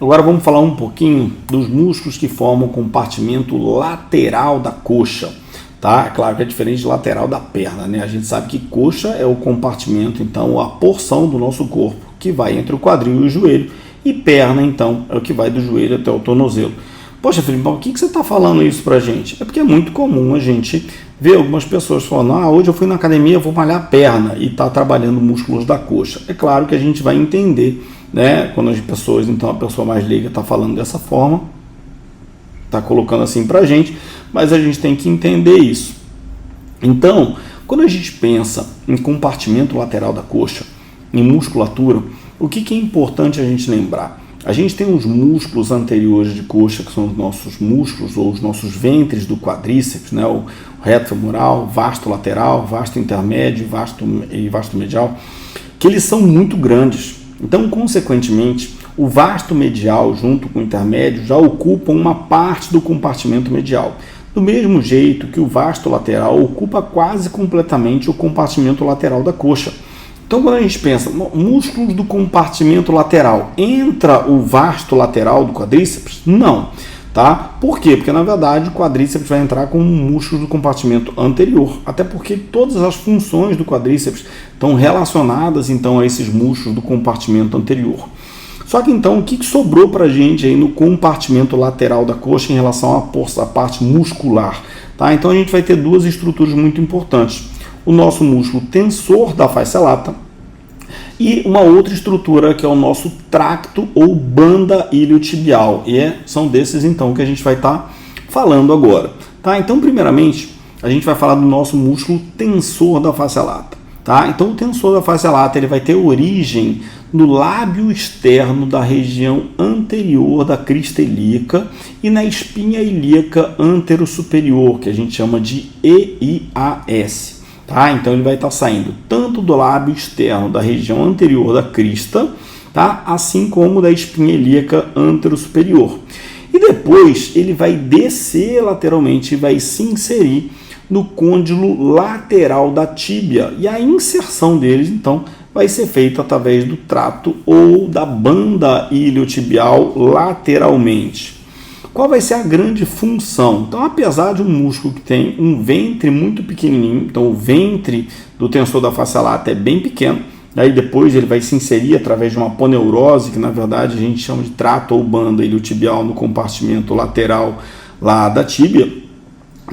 Agora vamos falar um pouquinho dos músculos que formam o compartimento lateral da coxa. Tá? É claro que é diferente de lateral da perna, né? A gente sabe que coxa é o compartimento, então a porção do nosso corpo que vai entre o quadril e o joelho, e perna, então, é o que vai do joelho até o tornozelo. Poxa, Felipe, por que você está falando isso pra gente? É porque é muito comum a gente ver algumas pessoas falando, hoje eu fui na academia, vou malhar a perna e está trabalhando músculos da coxa. É claro que a gente vai entender, né? Quando as pessoas, então a pessoa mais leiga está falando dessa forma, está colocando assim pra gente, mas a gente tem que entender isso. Então, quando a gente pensa em compartimento lateral da coxa, em musculatura, o que é importante a gente lembrar? A gente tem os músculos anteriores de coxa, que são os nossos músculos ou os nossos ventres do quadríceps, né? O reto femoral, vasto lateral, vasto intermédio e vasto medial, que eles são muito grandes. Então, consequentemente, o vasto medial junto com o intermédio já ocupam uma parte do compartimento medial. Do mesmo jeito que o vasto lateral ocupa quase completamente o compartimento lateral da coxa. Então, quando a gente pensa músculos do compartimento lateral, entra o vasto lateral do quadríceps? Não, tá? Por quê? Porque, na verdade, o quadríceps vai entrar com músculos do compartimento anterior, até porque todas as funções do quadríceps estão relacionadas, então, a esses músculos do compartimento anterior. Só que, então, o que sobrou para a gente aí no compartimento lateral da coxa em relação à parte muscular? Tá? Então, a gente vai ter duas estruturas muito importantes. O nosso músculo tensor da face lata e uma outra estrutura que é o nosso tracto ou banda iliotibial. E são desses então que a gente vai estar falando agora. Tá? Então, primeiramente, a gente vai falar do nosso músculo tensor da face lata. Tá? Então, o tensor da face lata ele vai ter origem no lábio externo da região anterior da crista ilíaca e na espinha ilíaca anterosuperior, que a gente chama de EIAS. Tá? Então ele vai estar saindo tanto do lábio externo da região anterior da crista, tá? Assim como da espinha ilíaca anterosuperior. E depois ele vai descer lateralmente e vai se inserir no côndilo lateral da tíbia. E a inserção deles, então, vai ser feita através do trato ou da banda iliotibial lateralmente. Qual vai ser a grande função? Então, apesar de um músculo que tem um ventre muito pequenininho, então o ventre do tensor da face lata é bem pequeno, aí depois ele vai se inserir através de uma aponeurose, que na verdade a gente chama de trato ou banda iliotibial no compartimento lateral lá da tíbia,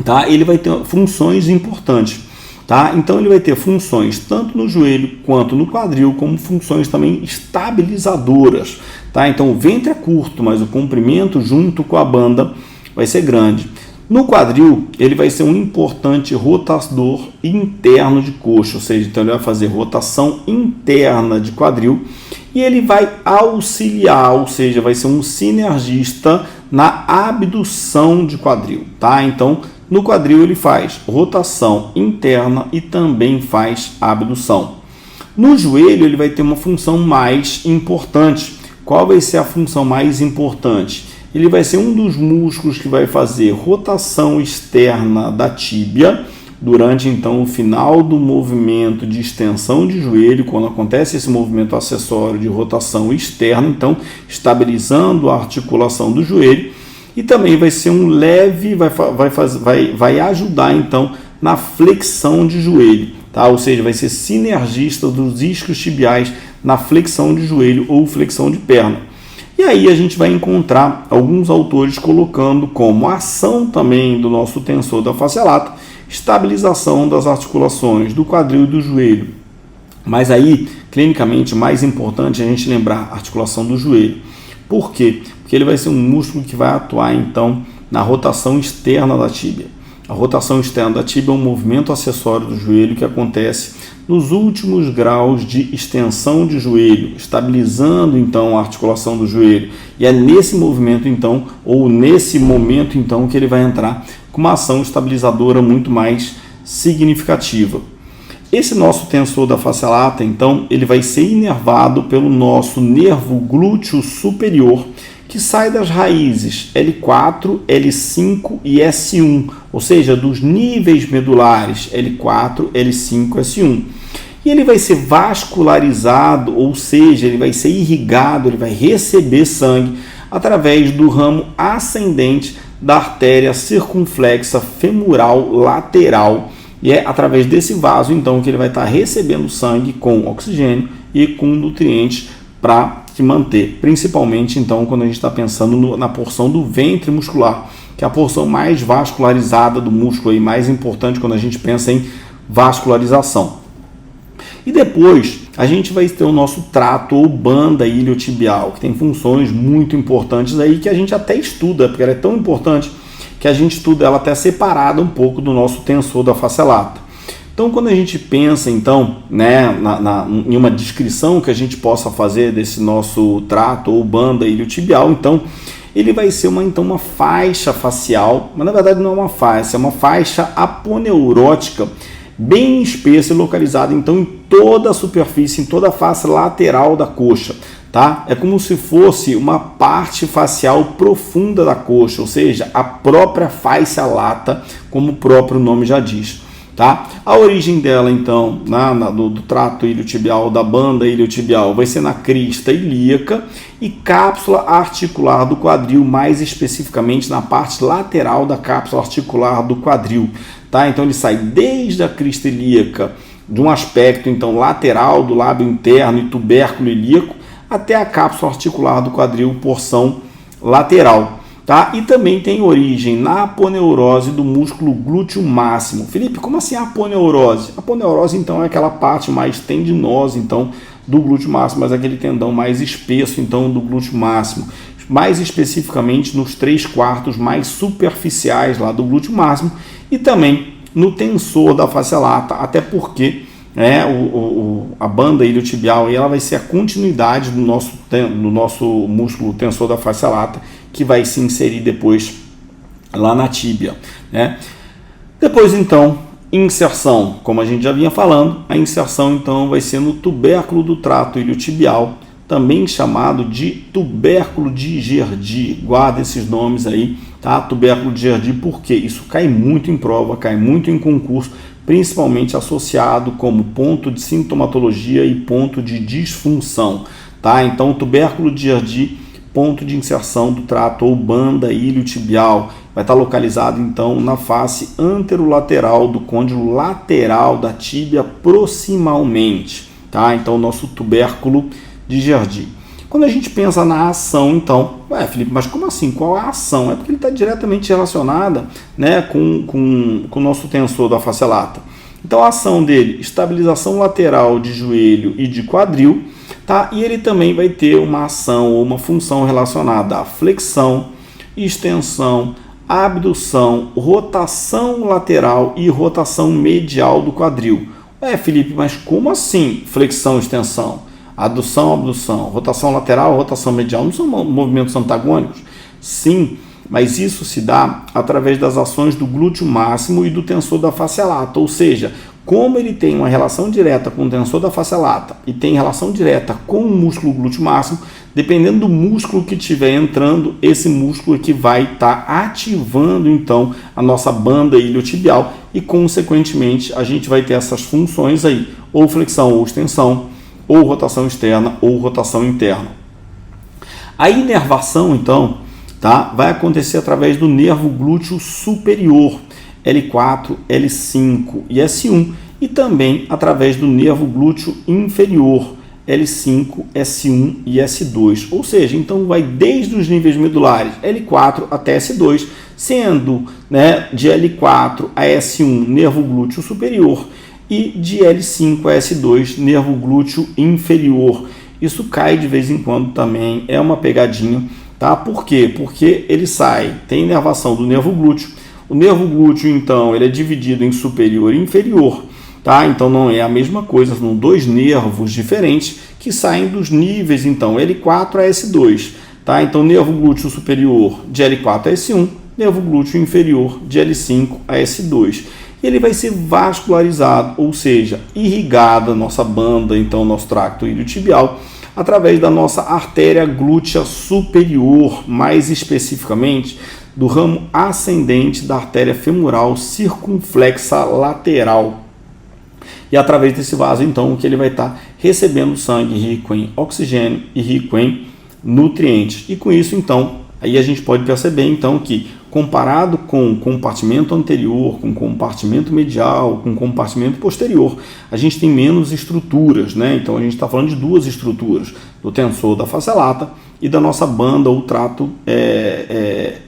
tá? Ele vai ter funções importantes. Tá? Então ele vai ter funções tanto no joelho quanto no quadril, como funções também estabilizadoras. Tá? Então o ventre é curto, mas o comprimento junto com a banda vai ser grande. No quadril, ele vai ser um importante rotador interno de coxa, ou seja, então ele vai fazer rotação interna de quadril e ele vai auxiliar, ou seja, vai ser um sinergista na abdução de quadril. Tá? Então, no quadril ele faz rotação interna e também faz abdução. No joelho ele vai ter uma função mais importante. Qual vai ser a função mais importante? Ele vai ser um dos músculos que vai fazer rotação externa da tíbia durante então o final do movimento de extensão de joelho, quando acontece esse movimento acessório de rotação externa, então estabilizando a articulação do joelho. E também vai ser um leve, vai ajudar então na flexão de joelho, tá? Ou seja, vai ser sinergista dos isquios tibiais na flexão de joelho ou flexão de perna. E aí a gente vai encontrar alguns autores colocando como ação também do nosso tensor da face lata, estabilização das articulações do quadril e do joelho. Mas aí, clinicamente, mais importante é a gente lembrar a articulação do joelho. Por quê? Porque ele vai ser um músculo que vai atuar, então, na rotação externa da tíbia. A rotação externa da tíbia é um movimento acessório do joelho que acontece nos últimos graus de extensão de joelho, estabilizando, então, a articulação do joelho. E é nesse movimento, então, ou nesse momento, então, que ele vai entrar com uma ação estabilizadora muito mais significativa. Esse nosso tensor da face lata, então, ele vai ser inervado pelo nosso nervo glúteo superior, que sai das raízes L4, L5 e S1, ou seja, dos níveis medulares L4, L5 e S1. E ele vai ser vascularizado, ou seja, ele vai ser irrigado, ele vai receber sangue através do ramo ascendente da artéria circunflexa femoral lateral. E é através desse vaso, então, que ele vai estar recebendo sangue com oxigênio e com nutrientes para se manter. Principalmente, então, quando a gente está pensando na porção do ventre muscular, que é a porção mais vascularizada do músculo e mais importante quando a gente pensa em vascularização. E depois a gente vai ter o nosso trato ou banda iliotibial, que tem funções muito importantes aí que a gente até estuda, porque ela é tão importante que a gente estuda ela até separada um pouco do nosso tensor da face lata. Então, quando a gente pensa, então, né, em uma descrição que a gente possa fazer desse nosso trato ou banda iliotibial, então, ele vai ser uma faixa facial, mas na verdade não é uma faixa, é uma faixa aponeurótica bem espessa e localizada, então, em toda a superfície, em toda a face lateral da coxa. Tá? É como se fosse uma parte facial profunda da coxa, ou seja, a própria face lata, como o próprio nome já diz. Tá? A origem dela, então, do trato iliotibial, da banda iliotibial, vai ser na crista ilíaca e cápsula articular do quadril, mais especificamente na parte lateral da cápsula articular do quadril. Tá? Então ele sai desde a crista ilíaca, de um aspecto então lateral do lábio interno e tubérculo ilíaco, até a cápsula articular do quadril, porção lateral. Tá? E também tem origem na aponeurose do músculo glúteo máximo. Felipe, como assim a aponeurose? A aponeurose, então, é aquela parte mais tendinosa, então, do glúteo máximo, mas aquele tendão mais espesso, então, do glúteo máximo. Mais especificamente nos 3/4 mais superficiais lá do glúteo máximo e também no tensor da face lata, até porque a banda iliotibial ela vai ser a continuidade do nosso músculo tensor da face lata, que vai se inserir depois lá na tíbia. Né? Depois, então, inserção, como a gente já vinha falando, a inserção então vai ser no tubérculo do trato iliotibial, também chamado de tubérculo de Gerdy. Guarda esses nomes aí, tá? Tubérculo de Gerdy, porque isso cai muito em prova, cai muito em concurso, principalmente associado como ponto de sintomatologia e ponto de disfunção. Tá? Então, tubérculo de Gerdy, ponto de inserção do trato ou banda iliotibial, vai estar localizado então na face anterolateral do côndilo lateral da tíbia proximalmente. Tá? Então, o nosso tubérculo de Gerdy. Quando a gente pensa na ação, então, Felipe, mas como assim? Qual é a ação? É porque ele está diretamente relacionada, né, com o nosso tensor da face lata. Então, a ação dele, estabilização lateral de joelho e de quadril, tá? E ele também vai ter uma ação ou uma função relacionada à flexão, extensão, abdução, rotação lateral e rotação medial do quadril. Felipe, mas como assim flexão e extensão? Adução, abdução, rotação lateral, rotação medial, não são movimentos antagônicos? Sim, mas isso se dá através das ações do glúteo máximo e do tensor da face lata, ou seja, como ele tem uma relação direta com o tensor da face lata e tem relação direta com o músculo glúteo máximo, dependendo do músculo que estiver entrando, esse músculo é que vai estar ativando então a nossa banda iliotibial e consequentemente a gente vai ter essas funções aí, ou flexão ou extensão, ou rotação externa ou rotação interna. A inervação, então, tá, vai acontecer através do nervo glúteo superior, L4, L5 e S1, e também através do nervo glúteo inferior, L5, S1 e S2. Ou seja, então vai desde os níveis medulares L4 até S2, sendo, né, de L4 a S1 nervo glúteo superior e de L5 a S2 nervo glúteo inferior. Isso cai de vez em quando também, é uma pegadinha, tá? Por quê? Porque ele tem inervação do nervo glúteo. O nervo glúteo, então, ele é dividido em superior e inferior, tá? Então não é a mesma coisa, são dois nervos diferentes que saem dos níveis, então, L4 a S2, tá? Então, nervo glúteo superior de L4 a S1, nervo glúteo inferior de L5 a S2. E ele vai ser vascularizado, ou seja, irrigada a nossa banda, então nosso tracto iliotibial, através da nossa artéria glútea superior, mais especificamente do ramo ascendente da artéria femoral circunflexa lateral. E através desse vaso, então, que ele vai estar recebendo sangue rico em oxigênio e rico em nutrientes. E com isso, então, aí a gente pode perceber então que, comparado com o compartimento anterior, com o compartimento medial, com o compartimento posterior, a gente tem menos estruturas, né? Então a gente está falando de duas estruturas, do tensor da face lata e da nossa banda ou trato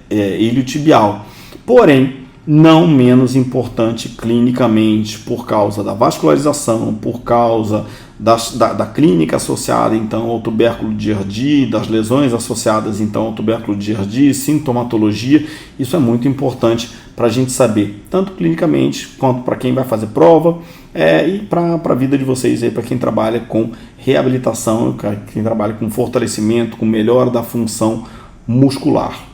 iliotibial. Porém, não menos importante clinicamente, por causa da vascularização, por causa da clínica associada então ao tubérculo de Giardi, das lesões associadas então ao tubérculo de Giardi, sintomatologia. Isso é muito importante para a gente saber, tanto clinicamente quanto para quem vai fazer prova e para a vida de vocês, para quem trabalha com reabilitação, quem trabalha com fortalecimento, com melhora da função muscular.